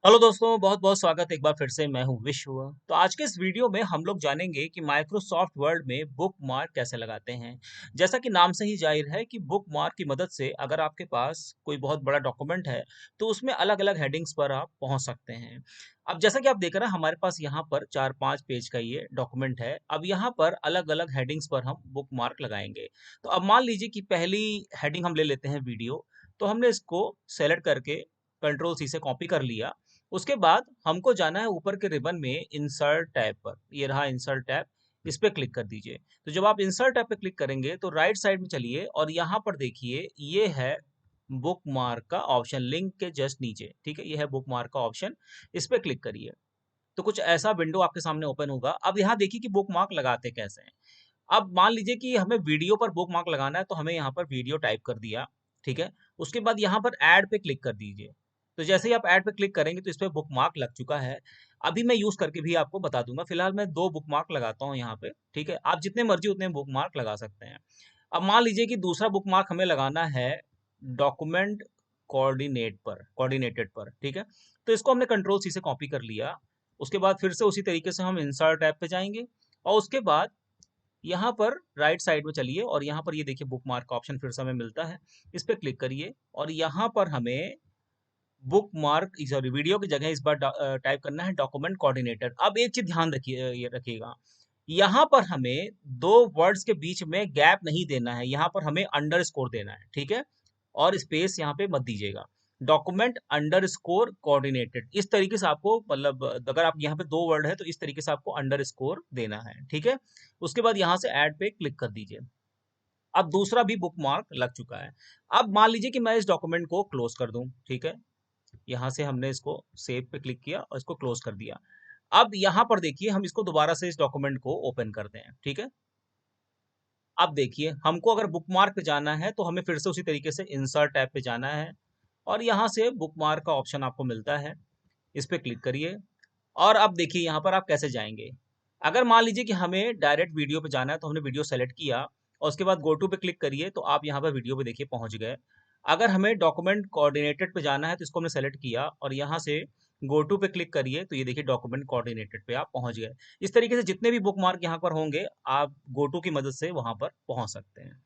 Hello दोस्तों, बहुत-बहुत स्वागत है एक बार फिर से। मैं हूँ विश्व। तो आज के इस वीडियो में हम लोग जानेंगे कि माइक्रोसॉफ्ट वर्ड में बुकमार्क कैसे लगाते हैं। जैसा कि नाम से ही ज़ाहिर है कि बुकमार्क की मदद से अगर आपके पास कोई बहुत बड़ा डॉक्यूमेंट है, तो उसमें अलग-अलग हेडिंग्स पर आप पहुँच सकते हैं। अब जैसा कि आप देख रहे हैं हमारे पास यहाँ पर 4-5 पेज का ये डॉक्यूमेंट है। अब यहाँ पर अलग-अलग हेडिंग्स पर हम बुकमार्क लगाएँगे। तो अब मान लीजिए कि पहली हेडिंग हम ले लेते हैं वीडियो, तो हमने इसको सेलेक्ट करके कंट्रोल सी से कॉपी कर लिया। उसके बाद हमको जाना है ऊपर के रिबन में इंसर्ट टैब पर। ये रहा इंसर्ट टैब, इस पे क्लिक कर दीजिए। तो जब आप इंसर्ट टैब पे क्लिक करेंगे तो राइट साइड में चलिए और यहाँ पर देखिए ये है बुकमार्क का ऑप्शन लिंक के जस्ट नीचे, ठीक है? ये है बुकमार्क का ऑप्शन, इस पे क्लिक करिए। तो कुछ ऐसा विंडो आपके सामने ओपन होगा। अब यहाँ देखिए कि बुकमार्क लगाते कैसे हैं। अब मान लीजिए कि हमें वीडियो पर बुकमार्क लगाना है तो हमें यहाँ पर वीडियो टाइप कर दिया, ठीक है? उसके बाद यहाँ पर ऐड पे क्लिक कर दीजिए। तो जैसे ही आप ऐड पे क्लिक करेंगे तो इस पे बुकमार्क लग चुका है। अभी मैं यूज़ करके भी आपको बता दूँगा। फिलहाल मैं 2 बुकमार्क लगाता हूँ यहाँ पे, ठीक है? आप जितने मर्ज़ी उतने बुकमार्क लगा सकते हैं। अब मान लीजिए कि दूसरा बुकमार्क हमें लगाना है डॉक्यूमेंट कोऑर्डिनेटेड पर, ठीक है? तो इसको हमने कंट्रोल सी से कॉपी कर लिया। उसके बाद फिर से उसी तरीके से हम इंसर्ट टैब पे जाएँगे और उसके बाद यहाँ पर राइट साइड में चलिए और यहाँ पर ये देखिए बुकमार्क का ऑप्शन फिर से हमें मिलता है। इस पे क्लिक करिए और यहाँ पर हमें बुकमार्क सॉरी वीडियो की जगह इस बार टाइप करना है डॉक्यूमेंट कोऑर्डिनेटर। अब एक चीज़ ध्यान रखिए ये रखिएगा, यहाँ पर हमें 2 वर्ड्स के बीच में गैप नहीं देना है, यहाँ पर हमें अंडरस्कोर देना है, ठीक है? और स्पेस यहाँ पे मत दीजिएगा। डॉक्यूमेंट अंडरस्कोर कोऑर्डिनेटेड इस तरीके से आपको मतलब अगर आप यहाँ पे 2 वर्ड है तो इस तरीके से आपको अंडरस्कोर देना है, ठीक है? उसके बाद यहाँ से ऐड पे क्लिक कर दीजिए। अब दूसरा भी बुकमार्क लग चुका है। अब मान लीजिए कि मैं इस डॉक्यूमेंट को क्लोज़ कर दूँ, ठीक है? यहाँ से हमने इसको सेव पे क्लिक किया और इसको क्लोज़ कर दिया। अब यहाँ पर देखिए हम इसको दोबारा से इस डॉक्यूमेंट को ओपन करते हैं, ठीक है? अब देखिए हमको अगर बुकमार्क पे जाना है तो हमें फिर से उसी तरीके से इंसर्ट टैब पे जाना है और यहाँ से बुकमार्क का ऑप्शन आपको मिलता है। इस पे क्लिक करिए और अब देखिए यहाँ पर आप कैसे जाएँगे। अगर मान लीजिए कि हमें डायरेक्ट वीडियो पे जाना है तो हमने वीडियो सेलेक्ट किया और उसके बाद गो टू पे क्लिक करिए तो आप यहाँ पर वीडियो पे देखिए पहुँच गए। अगर हमें डॉक्यूमेंट कोऑर्डिनेटेड पे जाना है तो इसको हमने सेलेक्ट किया और यहाँ से गो टू पे क्लिक करिए तो ये देखिए डॉक्यूमेंट कोऑर्डिनेटेड पे आप पहुँच गए। इस तरीके से जितने भी बुकमार्क यहाँ पर होंगे आप गो टू की मदद से वहाँ पर पहुँच सकते हैं।